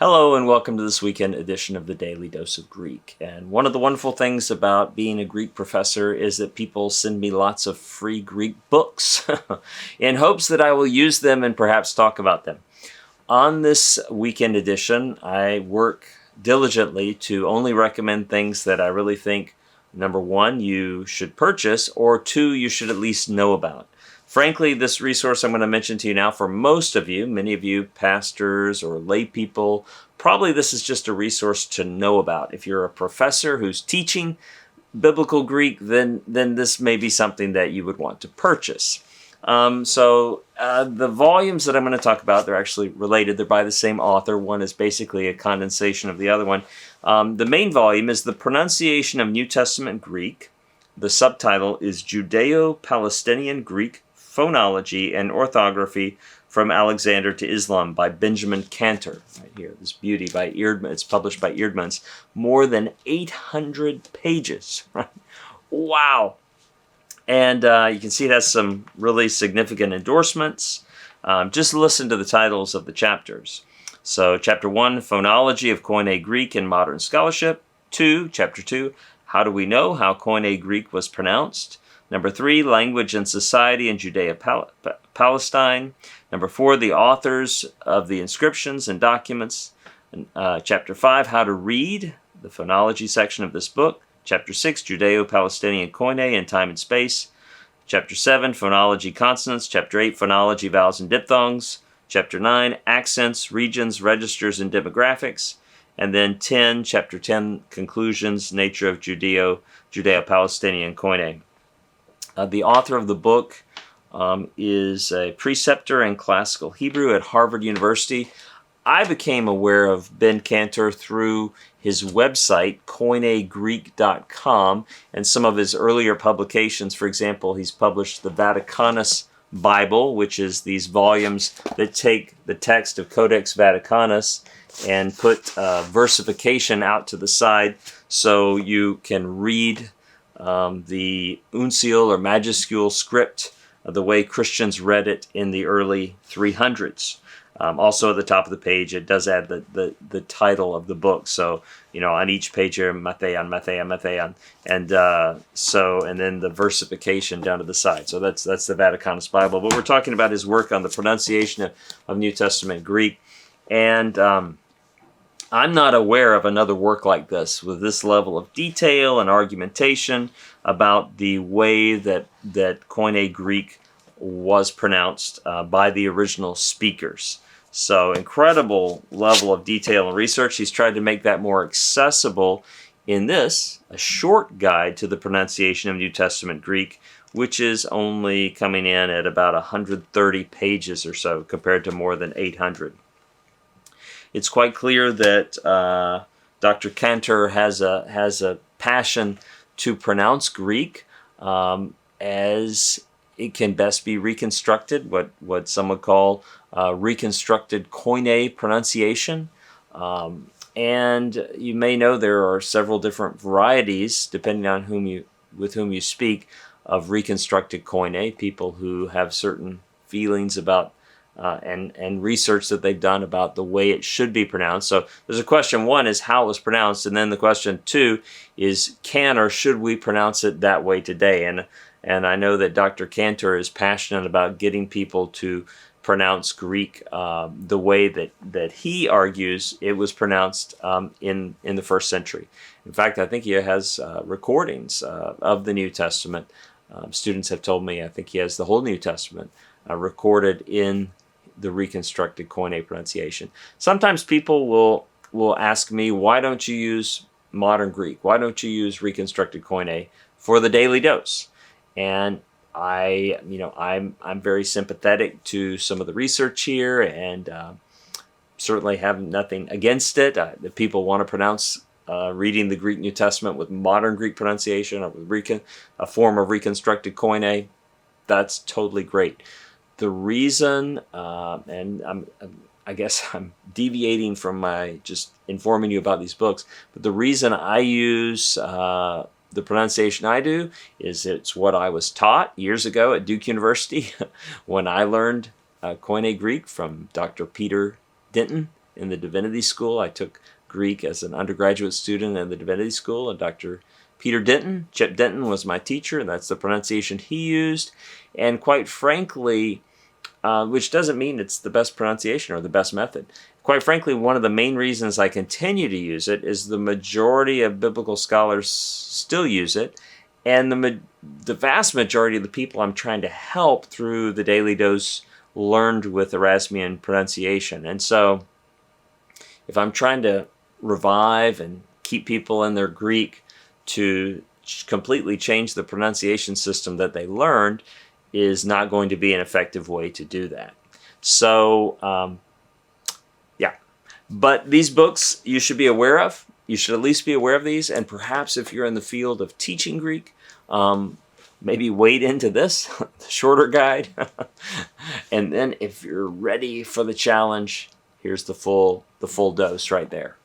Hello and welcome to this weekend edition of the Daily Dose of Greek. And one of the wonderful things about being a Greek professor is that people send me lots of free Greek books in hopes that I will use them and perhaps talk about them. On this weekend edition, I work diligently to only recommend things that I really think, number one, you should purchase, or two, you should at least know about. Frankly, this resource I'm going to mention to you now, for most of you, many of you pastors or lay people, probably this is just a resource to know about. If you're a professor who's teaching biblical Greek, then this may be something that you would want to purchase. The volumes that I'm going to talk about, they're actually related. They're by the same author. One is basically a condensation of the other one. The main volume is The Pronunciation of New Testament Greek. The subtitle is Judeo-Palestinian Greek Phonology and Orthography from Alexander to Islam by Benjamin Kantor. Right here, this beauty by Eerdmans. It's published by Eerdmans. More than 800 pages. Right? Wow! And you can see it has some really significant endorsements. Just listen to the titles of the chapters. So, Chapter 1, Phonology of Koine Greek in Modern Scholarship. Chapter 2, How do we know how Koine Greek was pronounced? Number 3, Language and Society in Judea-Palestine. Number 4, the authors of the inscriptions and documents. Chapter 5, How to Read, the phonology section of this book. Chapter 6, Judeo-Palestinian Koine in Time and Space. Chapter 7, Phonology Consonants. Chapter 8, Phonology Vowels and Diphthongs. Chapter 9, Accents, Regions, Registers, and Demographics. And then Chapter 10, Conclusions, Nature of Judeo-Palestinian Koine. The author of the book is a preceptor in classical Hebrew at Harvard University. I became aware of Ben Kantor through his website, koinegreek.com, and some of his earlier publications. For example, he's published the Vaticanus Bible, which is these volumes that take the text of Codex Vaticanus and put versification out to the side so you can read the uncial or majuscule script, the way Christians read it in the early 300s. Also at the top of the page, it does add the title of the book. So, on each page here, Matheon, and then the versification down to the side. So that's the Vaticanus Bible. But we're talking about his work on the pronunciation of New Testament Greek. And I'm not aware of another work like this with this level of detail and argumentation about the way that Koine Greek was pronounced by the original speakers. So incredible level of detail and research. He's tried to make that more accessible in this, a short guide to the pronunciation of New Testament Greek, which is only coming in at about 130 pages or so compared to more than 800. It's quite clear that Dr. Kantor has a passion to pronounce Greek as it can best be reconstructed, what some would call reconstructed Koine pronunciation. And you may know there are several different varieties, depending on with whom you speak, of reconstructed Koine, people who have certain feelings about and research that they've done about the way it should be pronounced. So there's a question, one is how it was pronounced, and then the question two is can or should we pronounce it that way today? And I know that Dr. Kantor is passionate about getting people to pronounce Greek the way that he argues it was pronounced in the first century. In fact, I think he has recordings of the New Testament. Students have told me I think he has the whole New Testament recorded in the reconstructed Koine pronunciation. Sometimes people will ask me, why don't you use modern Greek? Why don't you use reconstructed Koine for the daily dose? And I'm very sympathetic to some of the research here, and certainly have nothing against it. If people want to pronounce reading the Greek New Testament with modern Greek pronunciation or with a form of reconstructed Koine, that's totally great. The reason, and I guess I'm deviating from my just informing you about these books, but the reason I use the pronunciation I do is it's what I was taught years ago at Duke University when I learned Koine Greek from Dr. Peter Denton in the divinity school. I took Greek as an undergraduate student in the divinity school, and Dr. Chip Denton was my teacher, and that's the pronunciation he used. And quite frankly, which doesn't mean it's the best pronunciation or the best method. Quite frankly, one of the main reasons I continue to use it is the majority of biblical scholars still use it, and the vast majority of the people I'm trying to help through the Daily Dose learned with Erasmian pronunciation. And so if I'm trying to revive and keep people in their Greek to completely change the pronunciation system that they learned is not going to be an effective way to do that. So, yeah. But these books you should be aware of. You should at least be aware of these. And perhaps if you're in the field of teaching Greek, maybe wade into this, the shorter guide. And then if you're ready for the challenge, here's the full dose right there.